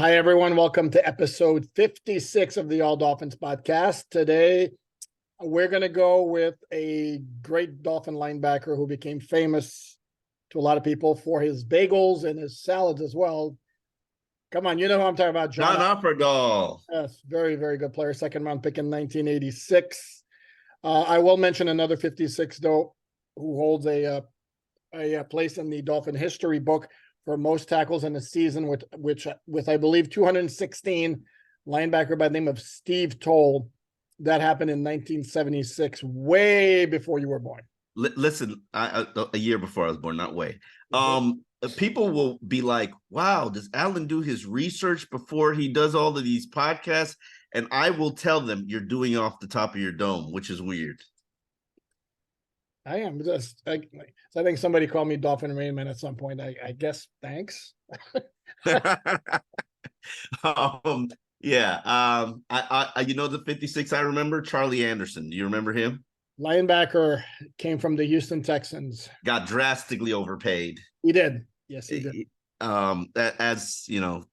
Hi, everyone. Welcome to episode 56 of the All Dolphins podcast. Today, we're going to go with a great Dolphin linebacker who became famous to a lot of people for his bagels and his salads as well. Come on, you know who I'm talking about, John Offerdahl. Yes, very, very good player. Second round pick in 1986. I will mention another 56, though, who holds a place in the Dolphin history book for most tackles in a season, with I believe 216, linebacker by the name of Steve Toll. That happened in 1976, way before you were born. Listen, a year before I was born, not way. People will be like, wow, does Alain do his research before he does all of these podcasts? And I will tell them you're doing it off the top of your dome, which is weird. I am. I think somebody called me Dolphin Rainman at some point. I guess. Thanks. Yeah. I you know the 56 I remember? Charlie Anderson. Do you remember him? Linebacker, came from the Houston Texans. Got drastically overpaid. He did. Yes, he did. As you know,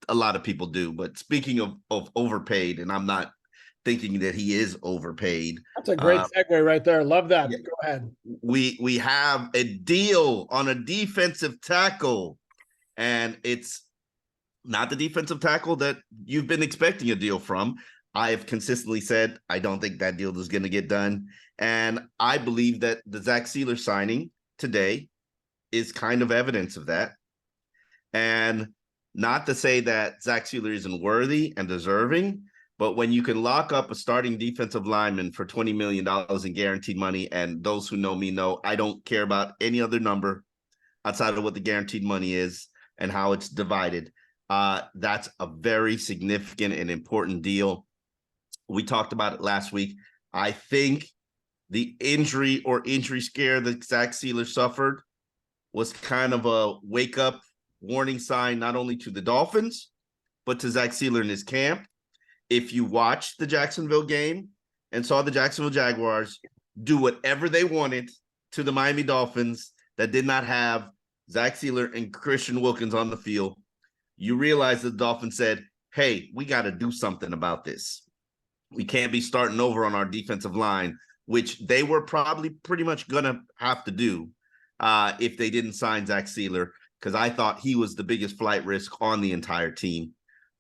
a lot of people do. But speaking of overpaid, and I'm not thinking that he is overpaid. That's a great segue right there. Love that. Yeah, go ahead. We have a deal on a defensive tackle, and it's not the defensive tackle that you've been expecting a deal from. I have consistently said I don't think that deal is going to get done, and I believe that the Zack Seeler signing today is kind of evidence of that. And not to say that Zack Seeler isn't worthy and deserving, but when you can lock up a starting defensive lineman for $20 million in guaranteed money, and those who know me know I don't care about any other number outside of what the guaranteed money is and how it's divided, that's a very significant and important deal. We talked about it last week. I think the injury scare that Zack Seeler suffered was kind of a wake-up warning sign, not only to the Dolphins, but to Zack Seeler and his camp. If you watched the Jacksonville game and saw the Jacksonville Jaguars do whatever they wanted to the Miami Dolphins that did not have Zack Seeler and Christian Wilkins on the field, you realize the Dolphins said, hey, we got to do something about this. We can't be starting over on our defensive line, which they were probably pretty much going to have to do if they didn't sign Zack Seeler, because I thought he was the biggest flight risk on the entire team.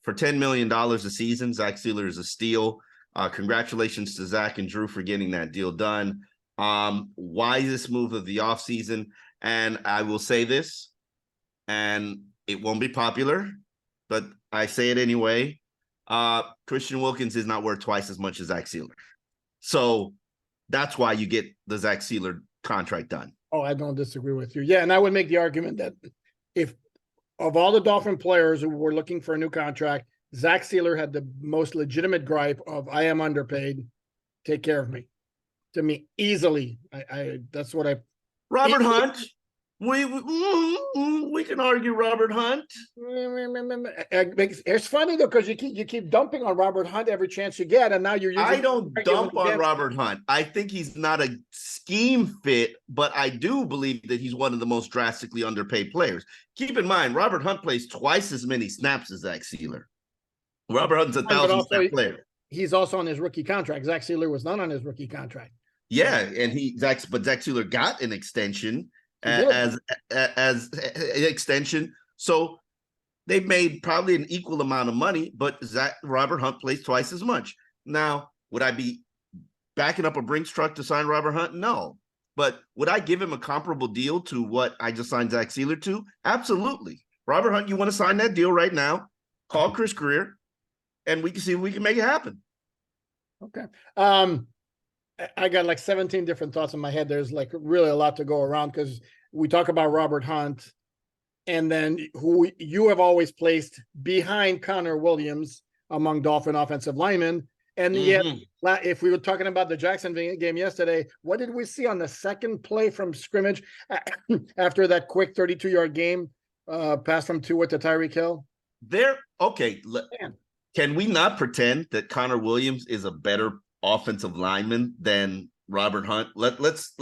For $10 million a season, Zack Seeler is a steal. Congratulations to Zach and Drew for getting that deal done. Wisest move of the offseason. And I will say this, and it won't be popular, but I say it anyway. Christian Wilkins is not worth twice as much as Zack Seeler. So that's why you get the Zack Seeler contract done. Oh, I don't disagree with you. Yeah, and I would make the argument that if of all the Dolphin players who were looking for a new contract, Zack Seeler had the most legitimate gripe of I am underpaid. Take care of me. To me, easily. That's what I. Robert Hunt. We can argue Robert Hunt. It's funny though, because you keep dumping on Robert Hunt every chance you get, and now you're using. I don't dump on Robert Hunt. I think he's not a scheme fit, but I do believe that he's one of the most drastically underpaid players. Keep in mind, Robert Hunt plays twice as many snaps as Zack Seeler. Robert Hunt's a 1,000-snap player. He's also on his rookie contract. Zack Seeler was not on his rookie contract. Yeah, and Zack Seeler got an extension. As an extension, so they've made probably an equal amount of money, but Robert Hunt plays twice as much. Now, would I be backing up a Brinks truck to sign Robert Hunt? No. But would I give him a comparable deal to what I just signed Zack Seeler to? Absolutely. Robert Hunt, you want to sign that deal right now? Call Chris Greer, and we can see if we can make it happen. Okay. I got like 17 different thoughts in my head. There's like really a lot to go around because we talk about Robert Hunt and then who you have always placed behind Connor Williams among Dolphin offensive linemen. And yet, if we were talking about the Jacksonville game yesterday, what did we see on the second play from scrimmage after that quick 32-yard game pass from Tua to Tyreek Hill? Can we not pretend that Connor Williams is a better offensive lineman than Robert Hunt? Let's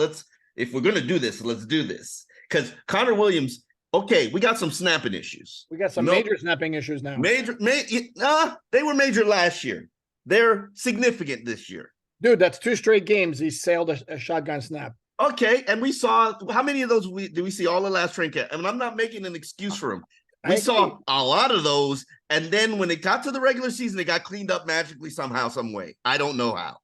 if we're going to do this, let's do this. Because Connor Williams Okay, we got some snapping issues. We got some major snapping issues now. They were major last year. They're significant this year. Dude, that's 2 straight games he sailed a shotgun snap. Okay, and we saw how many of those did we see all the last training camp? I mean, I'm not making an excuse for him. We saw a lot of those, and then when it got to the regular season, it got cleaned up magically somehow, some way. I don't know how.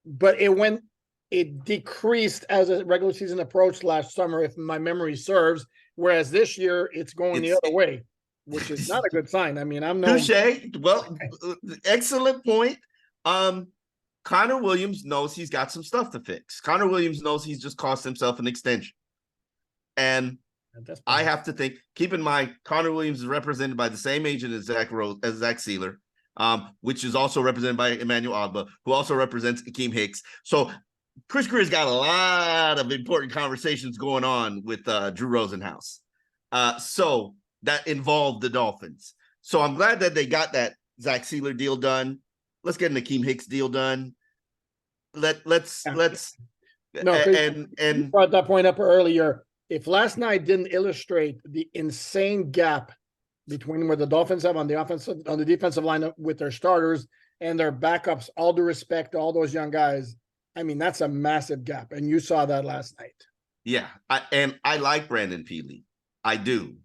But it decreased as a regular season approached last summer, if my memory serves. Whereas this year, it's going the other way, which is not a good sign. I mean, I'm no touche. Well, excellent point. Connor Williams knows he's got some stuff to fix. Connor Williams knows he's just cost himself an extension. And I have to think, keep in mind, Connor Williams is represented by the same agent as Zack Seeler, which is also represented by Emmanuel Ogba, who also represents Akeem Hicks. So Chris Greer's got a lot of important conversations going on with Drew Rosenhaus. So that involved the Dolphins. So I'm glad that they got that Zack Seeler deal done. Let's get an Akeem Hicks deal done. Let's you and brought that point up earlier. If last night didn't illustrate the insane gap between what the Dolphins have on the defensive line with their starters and their backups, all due respect to all those young guys, I mean, that's a massive gap. And you saw that last night. Yeah. I like Brandon Peely. I do.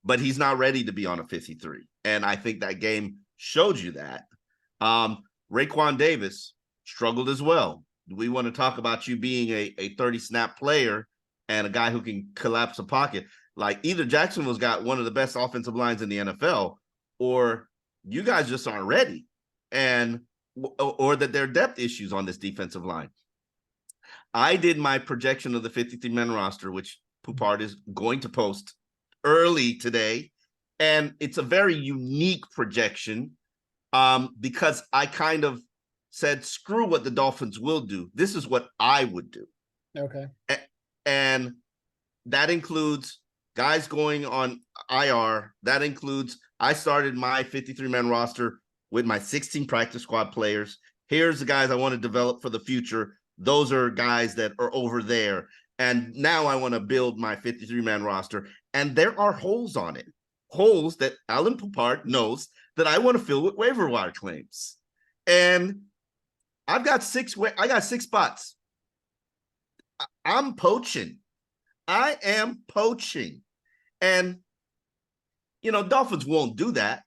But he's not ready to be on a 53. And I think that game showed you that. Raekwon Davis struggled as well. Do we want to talk about you being a 30-snap player and a guy who can collapse a pocket? Like, either Jacksonville's got one of the best offensive lines in the NFL, or you guys just aren't ready, or that there are depth issues on this defensive line. I did my projection of the 53-man roster, which Poupart is going to post early today, and it's a very unique projection because I kind of said, screw what the Dolphins will do. This is what I would do. Okay. And that includes guys going on IR. That includes, I started my 53-man roster with my 16 practice squad players. Here's the guys I want to develop for the future. Those are guys that are over there. And now I want to build my 53-man roster. And there are holes on it. Holes that Alain Poupart knows that I want to fill with waiver wire claims. And I got 6 spots. I'm poaching. I am poaching. And, Dolphins won't do that.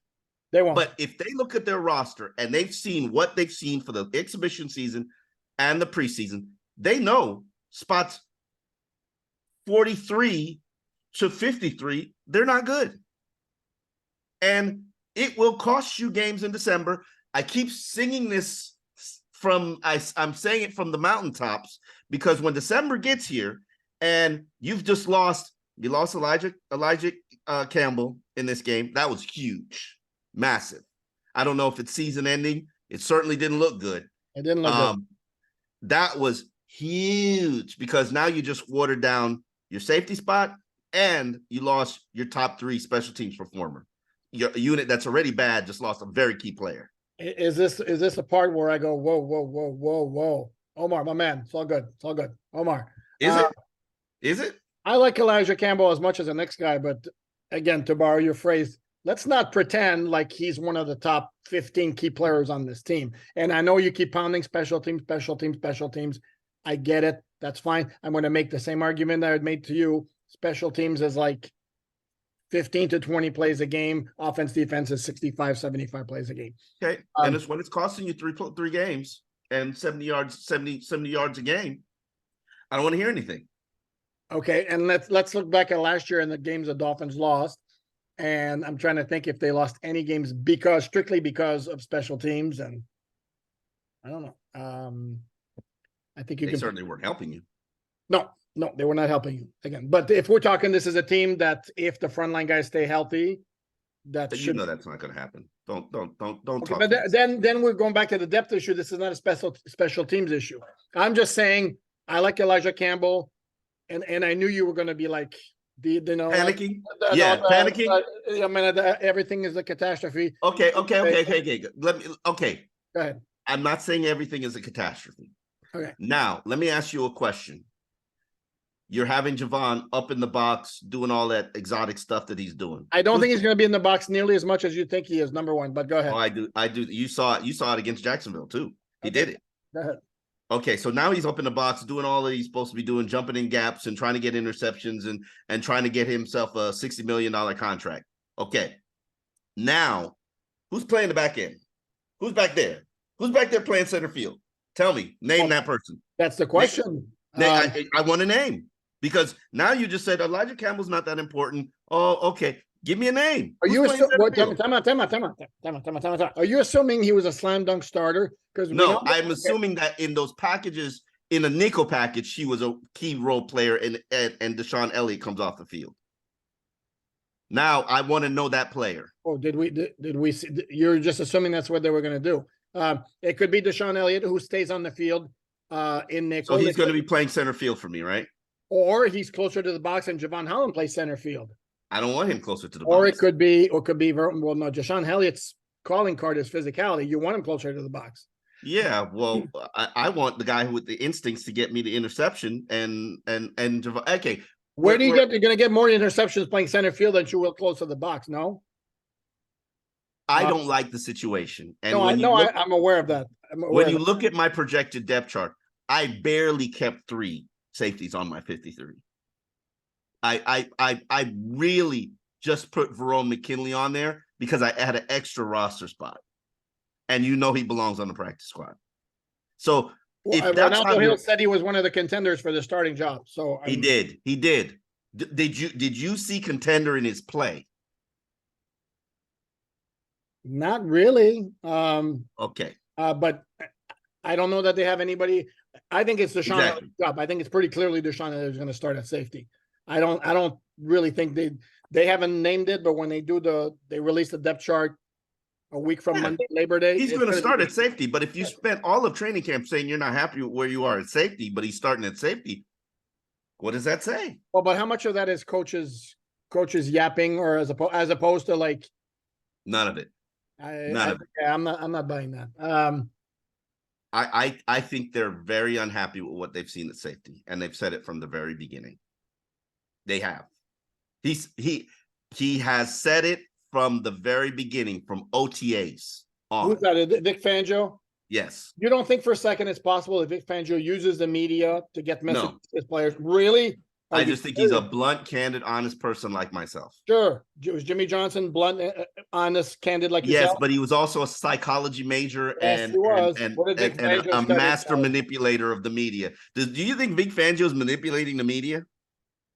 They won't. But if they look at their roster and they've seen what they've seen for the exhibition season and the preseason, they know spots 43 to 53, they're not good. And it will cost you games in December. I keep singing this I'm saying it from the mountaintops, because when December gets here and you lost Elijah Campbell in this game, that was huge, massive. I don't know if it's season ending. It certainly didn't look good. It didn't look good. That was huge, because now you just watered down your safety spot and you lost your top 3 special teams performer. Your unit that's already bad just lost a very key player. Is this a part where I go, whoa, Omar, my man, it's all good, Omar? Is it? I like Elijah Campbell as much as the next guy, but again, to borrow your phrase, let's not pretend like he's one of the top 15 key players on this team. And I know you keep pounding special teams. I get it. That's fine. I'm going to make the same argument that I made to you. Special teams is like 15 to 20 plays a game. Offense, defense is 65, 75 plays a game. Okay. And it's when it's costing you three games and 70 yards a game, I don't want to hear anything. Okay. And let's look back at last year and the games the Dolphins lost. And I'm trying to think if they lost any games strictly because of special teams. And I don't know. I think they certainly weren't helping you. No, they were not helping you again. But if we're talking, this is a team that if the frontline guys stay healthy, that's not going to happen. Don't okay, talk. But then we're going back to the depth issue. This is not a special teams issue. I'm just saying I like Elijah Campbell, and I knew you were going to be like, panicking. Panicking. I mean, everything is a catastrophe. Okay. Go ahead. I'm not saying everything is a catastrophe. Okay. Now, let me ask you a question. you're having Javon up in the box doing all that exotic stuff that he's doing. I don't think he's going to be in the box nearly as much as you think he is, number one, but go ahead. Oh, I do. You saw it against Jacksonville too. He did it. Go ahead. Okay, so now he's up in the box doing all that he's supposed to be doing, jumping in gaps and trying to get interceptions and trying to get himself a $60 million contract. Okay, now who's playing the back end? Who's back there? Who's back there playing center field? Tell me, name that person. That's the question. I want a name, because now you just said Elijah Campbell's not that important. Oh, okay. Give me a name. Are you Are you assuming he was a slam dunk starter? Because no, I'm assuming that in those packages, in a nickel package, he was a key role player, and Deshaun Elliott comes off the field. Now I want to know that player. Oh, did we see? You're just assuming that's what they were going to do. It could be Deshaun Elliott, who stays on the field in nickel. So he's going to be playing center field for me, right? Or he's closer to the box and Javon Holland plays center field. I don't want him closer to the box. Or it could be, well, no, Deshaun Elliott's calling card is physicality. You want him closer to the box. Yeah, well, I want the guy with the instincts to get me the interception and okay. You're going to get more interceptions playing center field than you will close to the box, no? I don't like the situation. And I'm aware of that. When you look at my projected depth chart, I barely kept 3 safeties on my 53. I really just put Verone McKinley on there because I had an extra roster spot, and he belongs on the practice squad. So if that's how Hill said he was one of the contenders for the starting job, so he did. Did you see contender in his play? Not really. Okay. But I don't know that they have anybody. I think it's Deshaun Exactly. job. I think it's pretty clearly Deshaun is going to start at safety. I don't really think they haven't named it, but when they they release the depth chart a week from Monday, Labor Day. He's going to start at safety, but if you spent all of training camp saying you're not happy with where you are at safety, but he's starting at safety, what does that say? Well, but how much of that is coaches yapping, or as opposed to like none of it? None of it. Yeah, I'm not buying that. I think they're very unhappy with what they've seen at safety, and they've said it from the very beginning. They have. He has said it from the very beginning, from OTAs on. Who's that? Vic Fangio? Yes. You don't think for a second it's possible that Vic Fangio uses the media to get messages to his players? Really? I just think he's a blunt, candid, honest person like myself. Sure. Was Jimmy Johnson blunt, honest, candid like yourself? Yes, but he was also a psychology major and a master manipulator of the media. Do you think Vic Fangio is manipulating the media?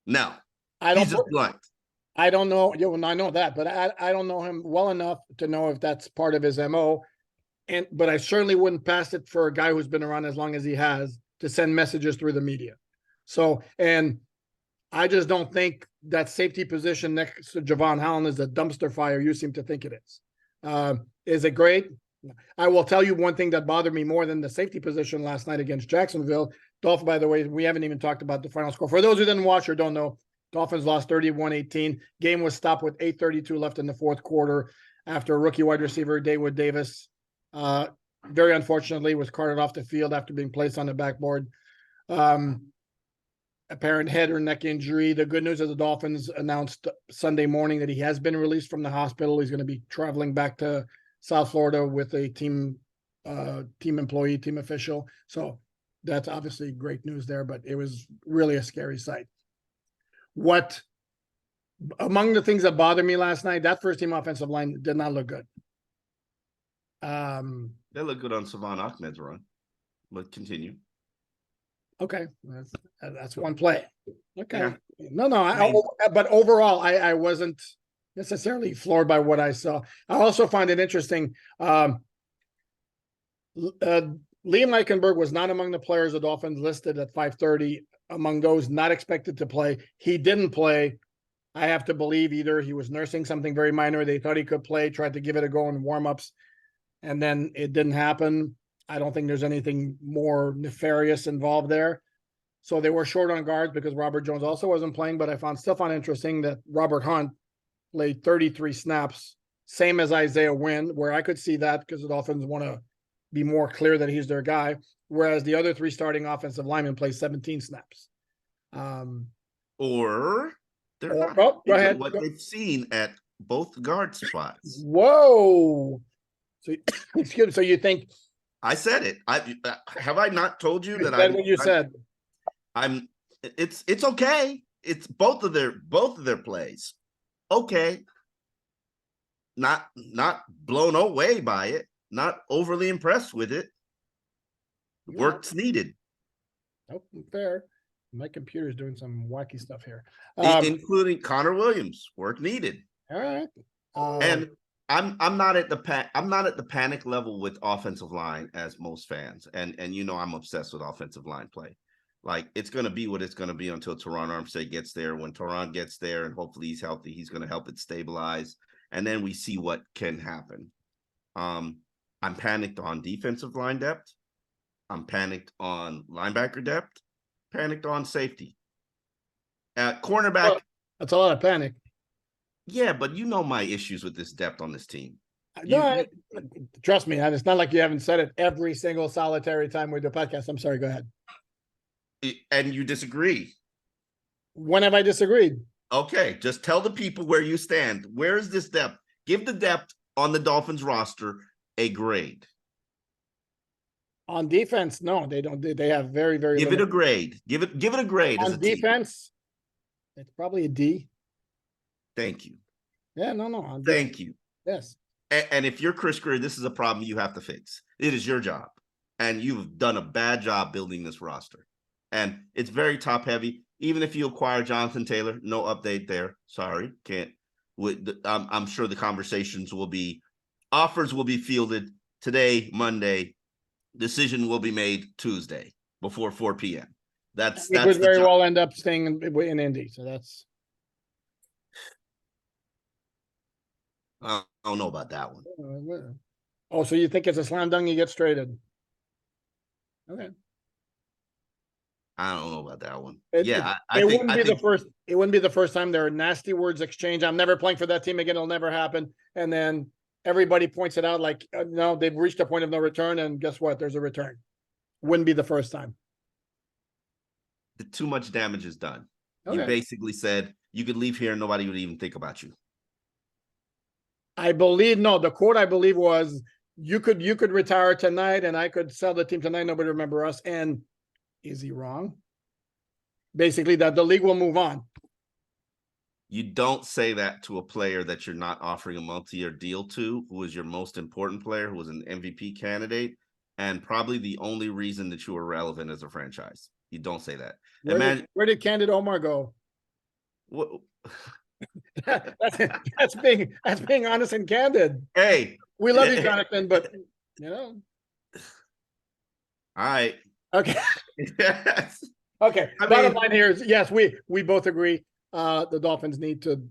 No. He's just blunt. I don't know. Yeah, well, I know that, but I don't know him well enough to know if that's part of his MO. But I certainly wouldn't pass it for a guy who's been around as long as he has to send messages through the media. So, and I just don't think that safety position next to Javon Holland is a dumpster fire you seem to think it is. Is it great? I will tell you one thing that bothered me more than the safety position last night against Jacksonville. Dolphins, by the way, we haven't even talked about the final score. For those who didn't watch or don't know, Dolphins lost 31-18. Game was stopped with 8:32 left in the fourth quarter after rookie wide receiver David Davis, very unfortunately, was carted off the field after being placed on the backboard. Apparent head or neck injury. The good news is the Dolphins announced Sunday morning that he has been released from the hospital. He's going to be traveling back to South Florida with a team employee, team official. So that's obviously great news there, but it was really a scary sight. What among the things that bothered me last night, that first team offensive line did not look good. They look good on Savon Ahmed's run, but continue. Okay, that's one play. Okay, yeah. No, but overall, I wasn't necessarily floored by what I saw. I also find it interesting. Liam Eichenberg was not among the players the Dolphins listed at 5:30 among those not expected to play. He didn't play. I have to believe either he was nursing something very minor. They thought he could play, tried to give it a go in warmups, and then it didn't happen. I don't think there's anything more nefarious involved there. So they were short on guards because Robert Jones also wasn't playing, but I still found interesting that Robert Hunt played 33 snaps, same as Isaiah Wynn, where I could see that because the Dolphins want to be more clear that he's their guy, whereas the other 3 starting offensive linemen play 17 snaps. Or they're not Go happy with ahead. what they've seen at both guard spots. Whoa. So, excuse me. So you think I said it. Have I not told you that what you said? It's okay. It's both of their plays. Okay. Not blown away by it. Not overly impressed with it. Work's needed. Oh, fair. My computer's doing some wacky stuff here. Including Connor Williams. Work needed. All right. And I'm not at the panic level with offensive line as most fans. And I'm obsessed with offensive line play. Like, it's going to be what it's going to be until Teron Armstead gets there. When Teron gets there and hopefully he's healthy, he's going to help it stabilize. And then we see what can happen. I'm panicked on defensive line depth. I'm panicked on linebacker depth. Panicked on safety. Cornerback. Well, that's a lot of panic. Yeah, but you know my issues with this depth on this team. Trust me, it's not like you haven't said it every single solitary time we do a podcast. I'm sorry, go ahead. And you disagree. When have I disagreed? Okay, just tell the people where you stand. Where is this depth? Give the depth on the Dolphins roster a grade. On defense, no, they don't. They have very, very. Give it a grade. Give it a grade. On defense, it's probably a D. Thank you. Yeah, no. Thank you. Yes. And if you're Chris Greer, this is a problem you have to fix. It is your job. And you've done a bad job building this roster. And it's very top heavy. Even if you acquire Jonathan Taylor, no update there. Sorry, can't. I'm sure the offers will be fielded today, Monday. Decision will be made Tuesday before 4 p.m. That's could very well end up staying in Indy. So that's. I don't know about that one. Oh, so you think it's a slam dunk? You get traded? Okay. I don't know about that one. It wouldn't be the first time there are nasty words exchanged. I'm never playing for that team again. It'll never happen. And then everybody points it out like, no, they've reached a point of no return. And guess what? There's a return. Wouldn't be the first time. Too much damage is done. Okay. You basically said you could leave here and nobody would even think about you. The quote I believe was, you could retire tonight and I could sell the team tonight. Nobody remember us. And is he wrong? Basically, that the league will move on. You don't say that to a player that you're not offering a multi-year deal to, who is your most important player, who was an MVP candidate, and probably the only reason that you were relevant as a franchise. You don't say that. Where did Candid Omar go? What? that's being honest and candid. Hey, we love you, Jonathan, but all right. Okay. Yes. Okay. Bottom line here is, yes, we both agree. The Dolphins need to,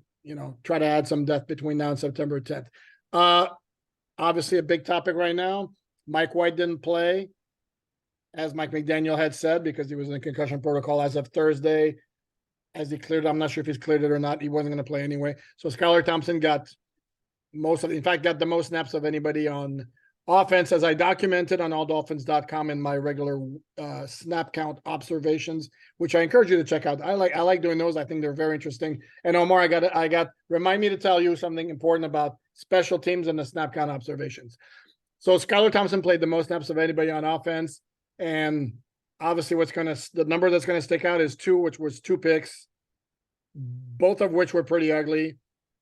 try to add some depth between now and September 10th. Obviously a big topic right now. Mike White didn't play, as Mike McDaniel had said, because he was in a concussion protocol as of Thursday. As he cleared, I'm not sure if he's cleared it or not. He wasn't going to play anyway. So Skylar Thompson got the most snaps of anybody on offense, as I documented on alldolphins.com in my regular snap count observations, which I encourage you to check out. I like doing those. I think they're very interesting. And Omar, remind me to tell you something important about special teams and the snap count observations. So Skylar Thompson played the most snaps of anybody on offense. And obviously the number that's going to stick out is 2, which was 2 picks, both of which were pretty ugly.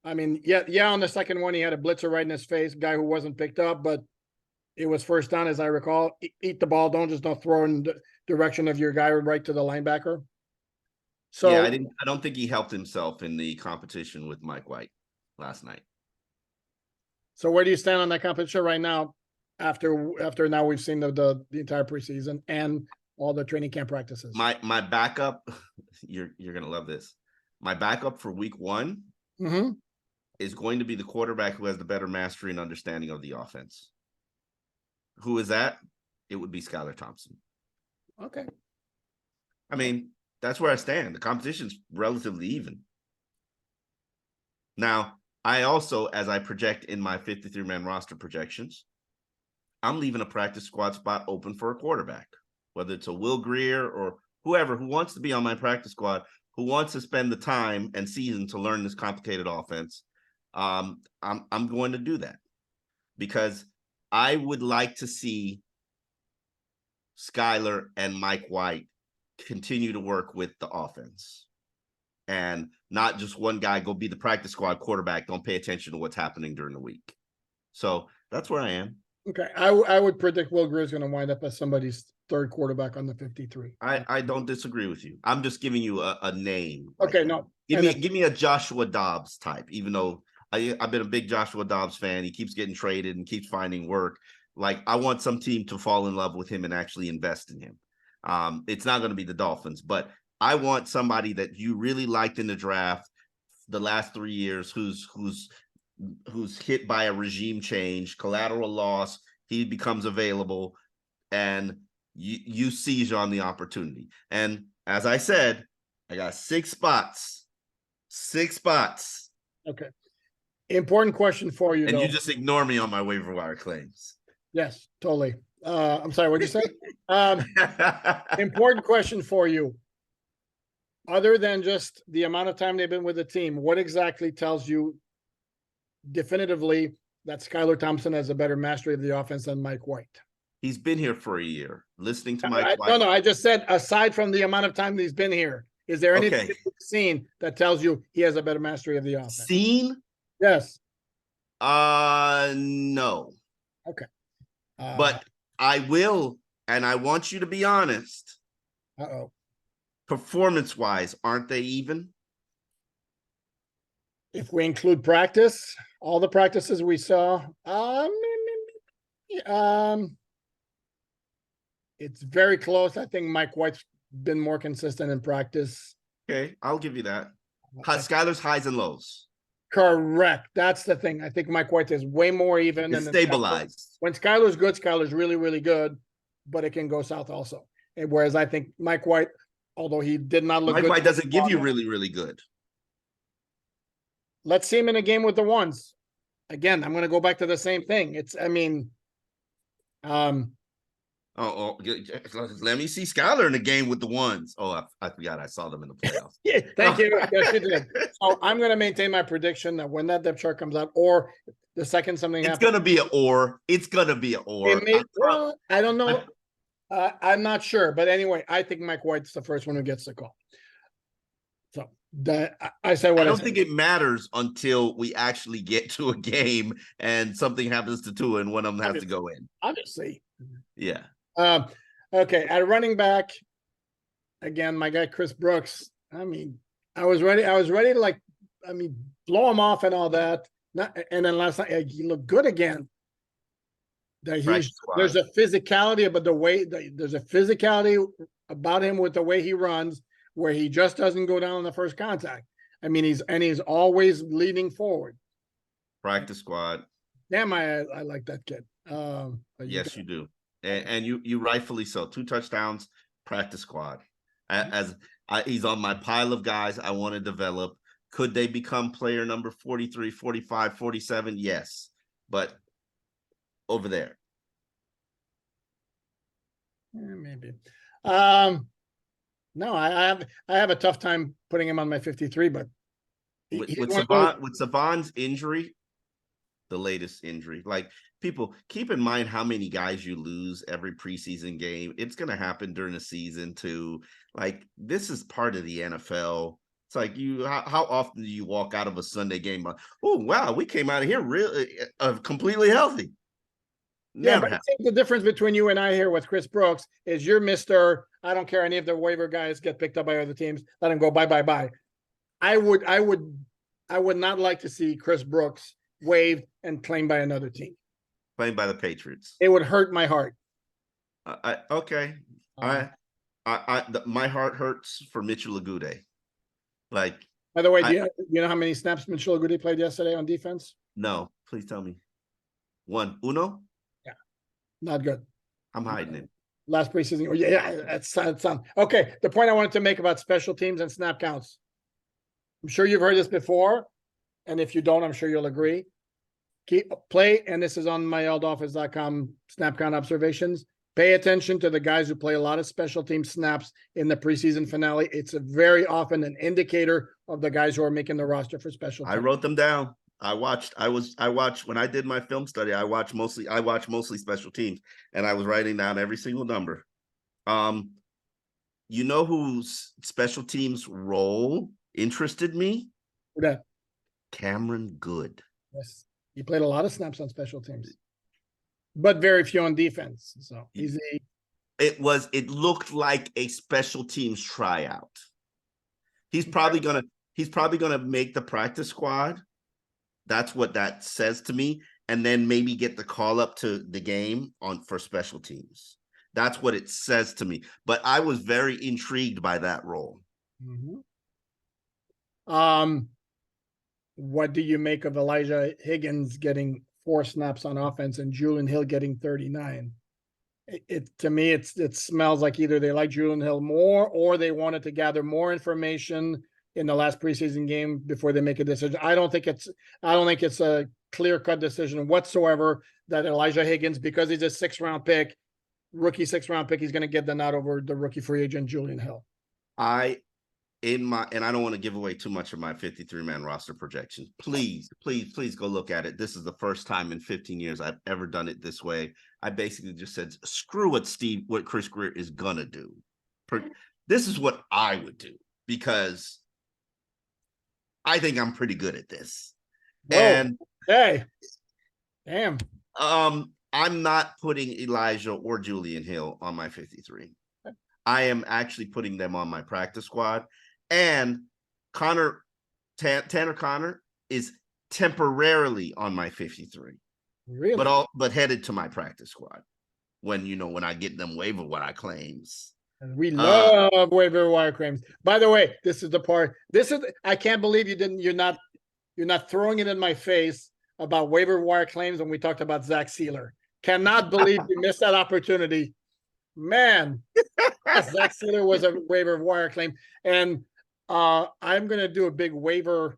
I mean, on the second one, he had a blitzer right in his face, guy who wasn't picked up, but it was first down, as I recall. Eat the ball. Don't throw in the direction of your guy right to the linebacker. So yeah, I don't think he helped himself in the competition with Mike White last night. So where do you stand on that competition right now? After now we've seen the entire preseason and all the training camp practices. My backup, you're gonna love this. My backup for week 1 is going to be the quarterback who has the better mastery and understanding of the offense. Who is that? It would be Skylar Thompson. Okay. I mean, that's where I stand. The competition's relatively even. Now, I also, as I project in my 53-man roster projections, I'm leaving a practice squad spot open for a quarterback, whether it's a Will Grier or whoever who wants to be on my practice squad, who wants to spend the time and season to learn this complicated offense, I'm going to do that because I would like to see Skyler and Mike White continue to work with the offense and not just one guy go be the practice squad quarterback. Don't pay attention to what's happening during the week. So that's where I am. Okay. I would predict Will Greer is going to wind up as somebody's third quarterback on the 53. I don't disagree with you. I'm just giving you a name. Okay. No. Give me a Joshua Dobbs type, even though I've been a big Joshua Dobbs fan. He keeps getting traded and keeps finding work. Like, I want some team to fall in love with him and actually invest in him. It's not going to be the Dolphins, but I want somebody that you really liked in the draft the last 3 years, who's hit by a regime change, collateral loss. He becomes available, and you seize on the opportunity. And as I said, I got 6 spots. 6 spots. Okay. Important question for you, and though. You just ignore me on my waiver wire claims. Yes, totally. I'm sorry, what'd you say? Important question for you. Other than just the amount of time they've been with the team, what exactly tells you definitively that Skylar Thompson has a better mastery of the offense than Mike White? He's been here for a year. Listening to Mike White. No, I just said aside from the amount of time he's been here, is there anything you've seen that tells you he has a better mastery of the offense? Seen? Yes. No. Okay. But I will, and I want you to be honest. Uh-oh. Performance-wise, aren't they even? If we include practice, all the practices we saw, it's very close. I think Mike White's been more consistent in practice. Okay, I'll give you that. Skyler's highs and lows. Correct. That's the thing. I think Mike White is way more even. It's stabilized. When Skyler's good, Skyler's really, really good, but it can go south also. And whereas I think Mike White, although he did not look good. Mike White doesn't give you really, really good. Let's see him in a game with the ones. Again, I'm going to go back to the same thing. let me see Skyler in the game with the ones. Oh, I forgot I saw them in the playoffs. Yeah, thank you. Yes, you did. So I'm going to maintain my prediction that when that depth chart comes out, or the second something happens. It's going to be an or. It's going to be an or. I don't know. I'm not sure. But anyway, I think Mike White's the first one who gets the call. So I say what I don't think it matters until we actually get to a game and something happens to Tua and one of them has to go in. Obviously. Yeah. Okay, at running back, again, my guy Chris Brooks. I mean, I was ready to blow him off and all that. And then last night he looked good again. There's a physicality about there's a physicality about him with the way he runs, where he just doesn't go down on the first contact. I mean, he's always leading forward. Practice squad. Damn, I like that kid. Yes, you do. And you rightfully so. 2 touchdowns, practice squad. He's on my pile of guys I want to develop. Could they become player number 43, 45, 47? Yes. But over there. Yeah, maybe. No, I have a tough time putting him on my 53, but with Savon's injury, the latest injury, like, people keep in mind how many guys you lose every preseason game. It's going to happen during the season too. Like, this is part of the NFL. It's like how often do you walk out of a Sunday game? Oh, wow, we came out of here really completely healthy. Never. Yeah, but I think the difference between you and I here with Chris Brooks is you're Mr. I don't care any of the waiver guys get picked up by other teams. Let him go. Bye. I would not like to see Chris Brooks waived and claimed by another team. Claimed by the Patriots. It would hurt my heart. Okay. My heart hurts for Mitchell Agude. Like, by the way, do you know how many snaps Mitchell Agude played yesterday on defense? No, please tell me. Uno? Yeah, not good. I'm hiding it. Last preseason. Yeah, that's okay. The point I wanted to make about special teams and snap counts. I'm sure you've heard this before, and if you don't, I'm sure you'll agree. And this is on my oldoffice.com snap count observations. Pay attention to the guys who play a lot of special team snaps in the preseason finale. It's a very often an indicator of the guys who are making the roster for special teams. I wrote them down. I watched when I did my film study, I watched mostly special teams, and I was writing down every single number. You know whose special teams role interested me? Who that? Cameron Good. Yes. He played a lot of snaps on special teams, but very few on defense. So it looked like a special teams tryout. He's probably gonna make the practice squad. That's what that says to me. And then maybe get the call up to the game for special teams. That's what it says to me. But I was very intrigued by that role. Mm-hmm. What do you make of Elijah Higgins getting 4 snaps on offense and Julian Hill getting 39? To me, it smells like either they like Julian Hill more or they wanted to gather more information in the last preseason game before they make a decision. I don't think it's a clear-cut decision whatsoever that Elijah Higgins, because he's a 6th-round pick, rookie 6th-round pick, he's going to get the nod over the rookie free agent Julian Hill. I don't want to give away too much of my 53-man roster projection. Please go look at it. This is the first time in 15 years I've ever done it this way. I basically just said, screw what Chris Greer is gonna do. This is what I would do because I think I'm pretty good at this. Whoa. And hey, damn. I'm not putting Elijah or Julian Hill on my 53. I am actually putting them on my practice squad. And Tanner Connor is temporarily on my 53. Really? But headed to my practice squad when I get them waiver wire claims. And we love waiver wire claims. By the way, this is the part. I can't believe you're not throwing it in my face about waiver wire claims when we talked about Zack Seeler. Cannot believe you missed that opportunity. Man, Zack Seeler was a waiver wire claim. And I'm going to do a big waiver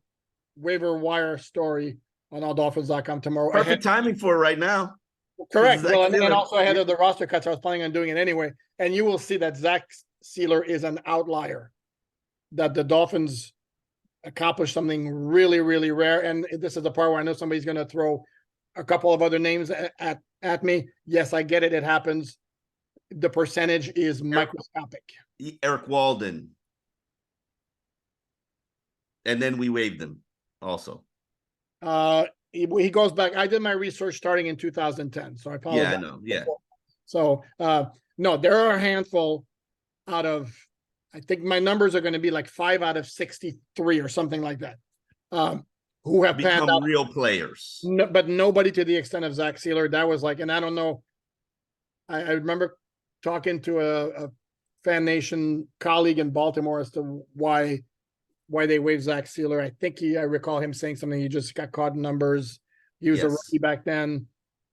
wire story on alldolphins.com tomorrow. Perfect timing for it right now. Correct. Well, and also ahead of the roster cuts, I was planning on doing it anyway. And you will see that Zack Seeler is an outlier, that the Dolphins accomplished something really, really rare. And this is the part where I know somebody's going to throw a couple of other names at me. Yes, I get it. It happens. The percentage is microscopic. Eric Walden. And then we waived them also. He goes back. I did my research starting in 2010. So I apologize. Yeah, I know. Yeah. So no, there are a handful out of, I think my numbers are going to be like 5 out of 63 or something like that. Who have become panned out, real players. no, but nobody to the extent of Zack Seeler. That was like, and I don't know. I remember talking to a Fan Nation colleague in Baltimore as to why they waived Zack Seeler. I recall him saying something. He just got caught in numbers. He was a rookie back then,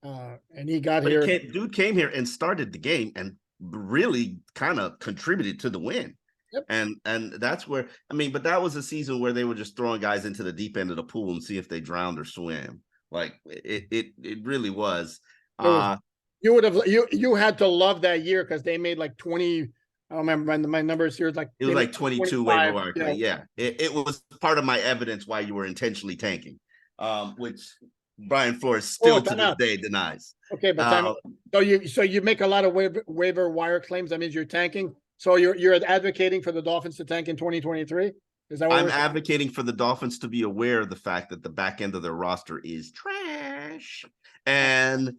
and he got here. Dude came here and started the game and really kind of contributed to the win. Yep. And that's where, but that was a season where they were just throwing guys into the deep end of the pool and see if they drowned or swim. Like it really was. You had to love that year because they made like 20. I don't remember my numbers here. It was like 22 waiver wire. Yeah. It was part of my evidence why you were intentionally tanking, which Brian Flores still to this day denies. Okay, but so you make a lot of waiver wire claims. That means you're tanking. So you're advocating for the Dolphins to tank in 2023? Is that what I'm advocating for the Dolphins to be aware of the fact that the back end of their roster is trash and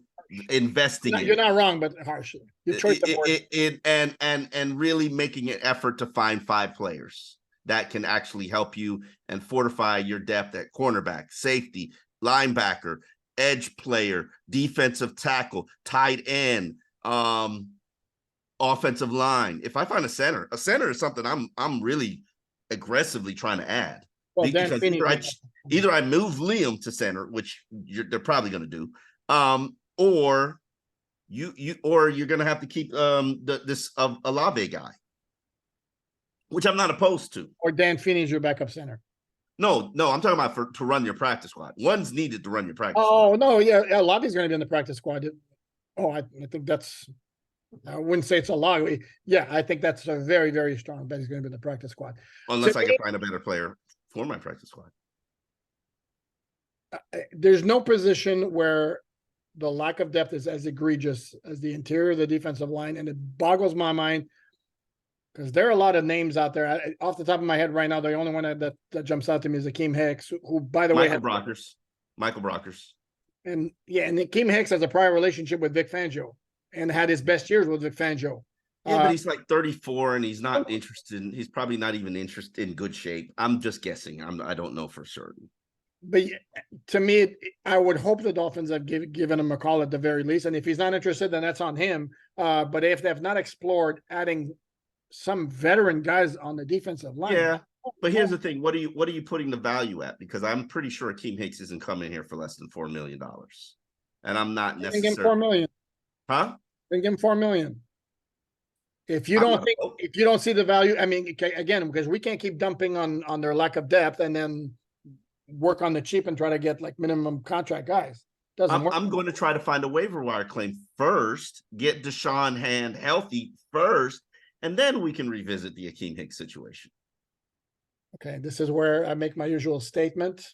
investing in you're not wrong, but harsh. Your choice of words. And really making an effort to find 5 players that can actually help you and fortify your depth at cornerback, safety, linebacker, edge player, defensive tackle, tight end, offensive line. If I find a center is something I'm really aggressively trying to add. Well, because either I move Liam to center, which they're probably going to do, or you're going to have to keep this Olave guy, which I'm not opposed to. Or Dan Feeney's your backup center. No, I'm talking about to run your practice squad. One's needed to run your practice squad. Squad. No, yeah, Olave's going to be in the practice squad. I think that's I wouldn't say it's a lot. Yeah, I think that's a very, very strong bet. He's going to be in the practice squad. Unless To I me, can find a better player for my practice squad. there's no position where the lack of depth is as egregious as the interior of the defensive line, and it boggles my mind because there are a lot of names out there. Off the top of my head right now, the only one that jumps out to me is Akeem Hicks, who by the way, Michael Brockers. and Akeem Hicks has a prior relationship with Vic Fangio and had his best years with Vic Fangio. Yeah, but he's like 34 and he's not interested. He's probably not even interested in good shape. I'm just guessing. I don't know for certain. But to me, I would hope the Dolphins have given him a call at the very least. And if he's not interested, then that's on him. But if they have not explored adding some veteran guys on the defensive line. Yeah. But here's the thing. What are you putting the value at? Because I'm pretty sure Akeem Hicks isn't coming here for less than $4 million. And I'm not necessarily. Give him $4 million. Huh? Give him $4 million. If you don't see the value, I mean, again, because we can't keep dumping on their lack of depth and then work on the cheap and try to get like minimum contract guys. Doesn't work. I'm going to try to find a waiver wire claim first, get Deshaun Hand healthy first, and then we can revisit the Akeem Hicks situation. Okay, this is where I make my usual statement.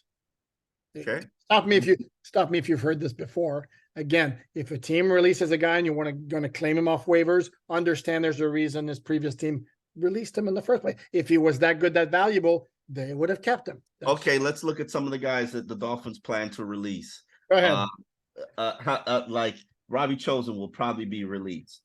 Okay. Stop me if you've heard this before. Again, if a team releases a guy and you going to claim him off waivers, understand there's a reason his previous team released him in the first place. If he was that good, that valuable, they would have kept him. Okay, let's look at some of the guys that the Dolphins plan to release. Go ahead. Like Robbie Chosen will probably be released.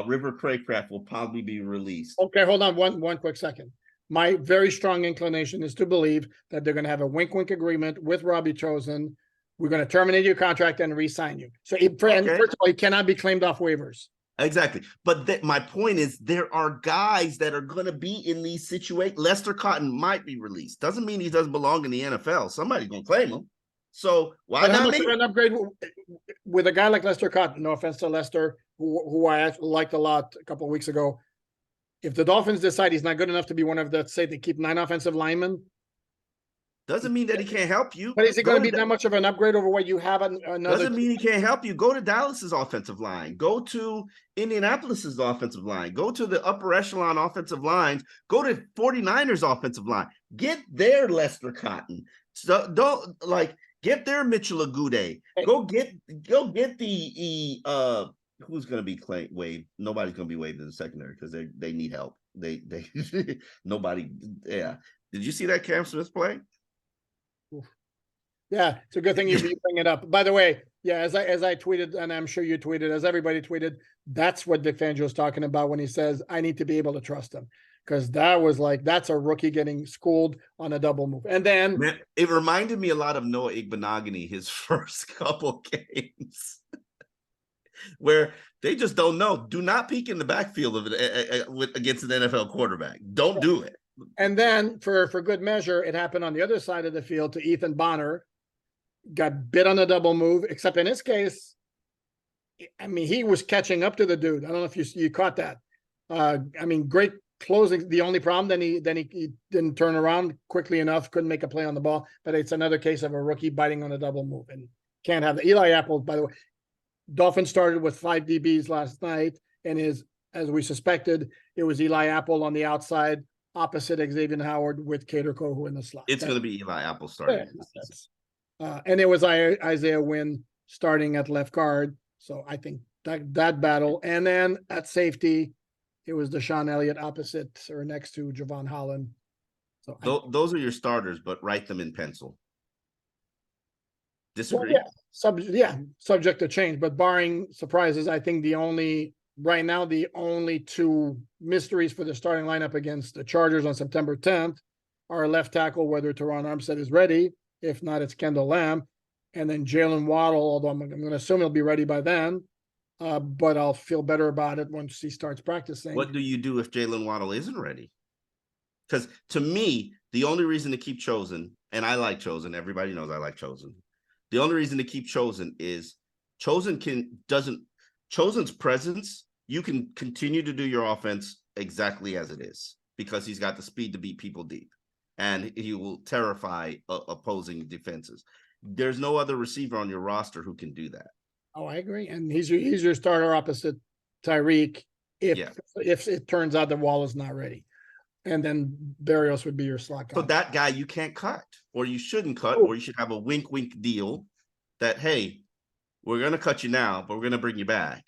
River Craycraft will probably be released. Okay, hold on one quick second. My very strong inclination is to believe that they're going to have a wink-wink agreement with Robbie Chosen. We're going to terminate your contract and re-sign you. So, first of all, he cannot be claimed off waivers. Exactly. But my point is there are guys that are going to be in these situations. Lester Cotton might be released. Doesn't mean he doesn't belong in the NFL. Somebody's going to claim him. So why not me? An upgrade with a guy like Lester Cotton? No offense to Lester, who I liked a lot a couple of weeks ago. If the Dolphins decide he's not good enough to be one of the, say they keep 9 offensive linemen, doesn't mean that he can't help you. But is he going to be that much of an upgrade over what you have? Doesn't mean he can't help you. Go to Dallas's offensive line. Go to Indianapolis's offensive line. Go to the upper echelon offensive lines. Go to 49ers offensive line. Get their Lester Cotton. So don't get their Mitchell Agude. Go get the who's going to be waived. Nobody's going to be waived in the secondary because they need help. They nobody. Yeah. Did you see that Cam Smith play? Yeah, it's a good thing you bring it up. By the way, yeah, as I tweeted, and I'm sure you tweeted, as everybody tweeted, that's what Vic Fangio is talking about when he says, I need to be able to trust him. Because that's a rookie getting schooled on a double move. And then it reminded me a lot of Noah Igbenogany, his first couple games, where they just don't know. Do not peek in the backfield of it against an NFL quarterback. Don't do it. And then for good measure, it happened on the other side of the field to Ethan Bonner. Got bit on a double move, except in his case, I mean, he was catching up to the dude. I don't know if you caught that. I mean, great closing. The only problem, then he didn't turn around quickly enough, couldn't make a play on the ball. But it's another case of a rookie biting on a double move, and can't have that. Eli Apple, by the way, Dolphins started with 5 DBs last night, and as we suspected, it was Eli Apple on the outside, opposite Xavier Howard with Kader Kohu in the slot. It's going to be Eli Apple starting. And it was Isaiah Wynn starting at left guard. So I think that battle. And then at safety, it was Deshaun Elliott opposite or next to Javon Holland. So those are your starters, but write them in pencil. Disagree? Well, subject to change. But barring surprises, I think the only 2 mysteries for the starting lineup against the Chargers on September 10th are left tackle, whether Teron Armstead is ready. If not, it's Kendall Lamb. And then Jalen Waddle, although I'm going to assume he'll be ready by then. But I'll feel better about it once he starts practicing. What do you do if Jalen Waddle isn't ready? Because to me, the only reason to keep Chosen, and I like Chosen, everybody knows I like Chosen. The only reason to keep Chosen is Chosen's presence, you can continue to do your offense exactly as it is because he's got the speed to beat people deep. And he will terrify opposing defenses. There's no other receiver on your roster who can do that. Oh, I agree. And he's your starter opposite Tyreek if Yeah. if it turns out the wall is not ready. And then Barrios would be your slot So guy. that guy you can't cut, or you shouldn't cut, Oh. or you should have a wink deal that, hey, we're going to cut you now, but we're going to bring you back.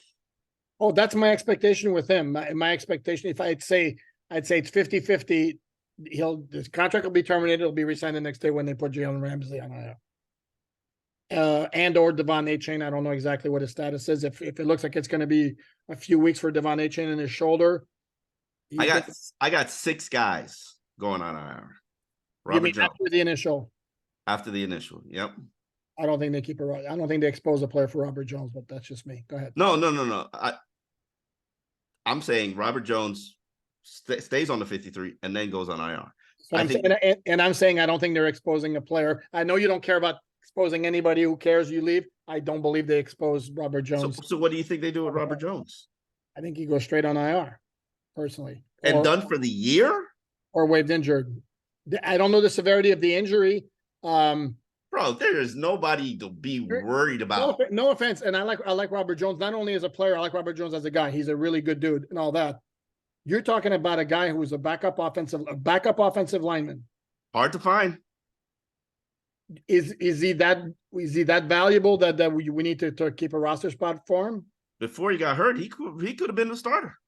Oh, that's my expectation with him. My expectation, if I'd say it's 50-50, his contract will be terminated, it'll be re-signed the next day when they put Jalen Ramsey on IR. And or Devon Achane. I don't know exactly what his status is. If it looks like it's going to be a few weeks for Devon Achane in his shoulder. I got 6 guys going on IR. Robert Jones after the initial. After the initial, yep. I don't think they keep it right. I don't think they expose a player for Robert Jones, but that's just me. Go ahead. No. I'm saying Robert Jones stays on the 53 and then goes on IR. I'm saying I don't think they're exposing a player. I know you don't care about exposing anybody. Who cares? You leave. I don't believe they expose Robert Jones. So what do you think they do with Robert Jones? I think he goes straight on IR, personally. And done for the year? Or waived injured. I don't know the severity of the injury. Bro, there is nobody to be worried about. No offense, and I like Robert Jones not only as a player. I like Robert Jones as a guy. He's a really good dude and all that. You're talking about a guy who's a backup offensive lineman. Hard to find. Is he that valuable that we need to keep a roster spot for him? Before he got hurt, he could have been the starter.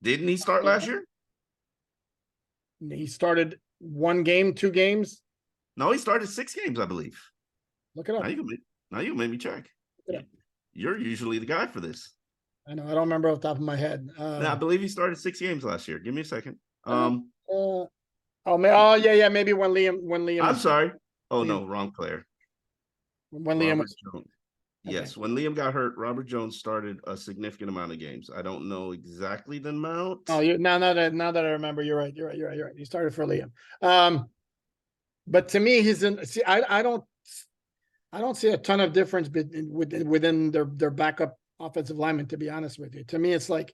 Didn't he start last year? He started 1 game, 2 games. No, he started 6 games, I believe. Look it up. Now you make me check. You're usually the guy for this. I know. I don't remember off the top of my head. I believe he started 6 games last year. Give me a second. Maybe when Liam. I'm sorry. Oh, no, wrong player. When Liam was. Yes, when Liam got hurt, Robert Jones started a significant amount of games. I don't know exactly the amount. Oh, now that I remember, you're right. He started for Liam. But to me, I don't see a ton of difference within their backup offensive linemen, to be honest with you. To me, it's like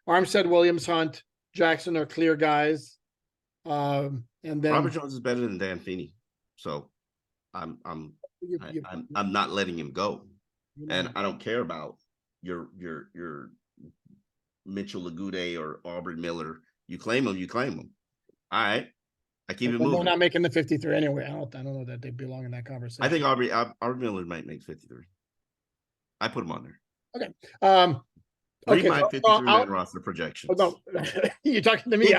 Armstead, Williams, Hunt, Jackson are clear guys. And then Robert Jones is better than Dan Feeney. So I'm not letting him go. And I don't care about your Mitchell Lagude or Aubrey Miller. You claim them. All right. I keep it moving. They're not making the 53 anyway. I don't know that they belong in that conversation. I think Aubrey Miller might make 53. I put him on there. Okay. Read my 53-man roster projections. Oh, no. You're talking to me.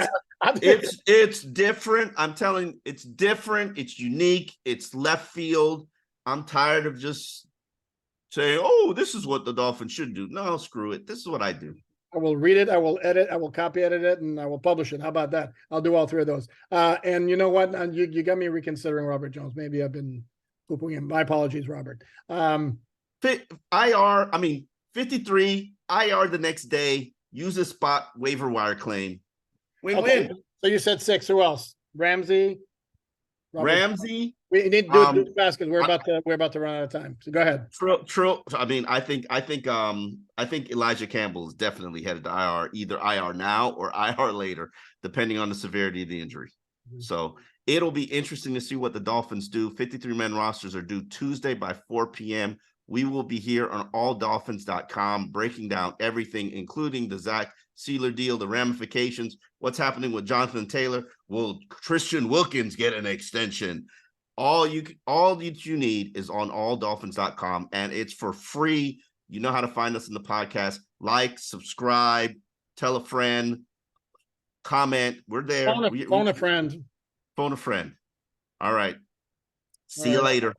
It's different. I'm telling, it's different. It's unique. It's left field. I'm tired of just saying, oh, this is what the Dolphins should do. No, screw it. This is what I do. I will read it. I will edit. I will copy edit it, and I will publish it. How about that? I'll do all 3 of those. And you know what? You got me reconsidering Robert Jones. Maybe I've been pooping him. My apologies, Robert. 53, IR the next day. Use a spot waiver wire claim. Win-win. Okay. So you said 6. Who else? Ramsey. Ramsey. We need to do it fast because we're about to run out of time. So go ahead. True. I mean, I think Elijah Campbell is definitely headed to IR, either IR now or IR later, depending on the severity of the injury. Mm-hmm. So it'll be interesting to see what the Dolphins do. 53-man rosters are due Tuesday by 4 p.m. We will be here on alldolphins.com breaking down everything, including the Zack Seeler deal, the ramifications, what's happening with Jonathan Taylor. Will Christian Wilkins get an extension? All you need is on alldolphins.com, and it's for free. You know how to find us in the podcast. Like, subscribe, tell a friend, comment. We're there. Phone a friend. Phone a friend. All right. See you later.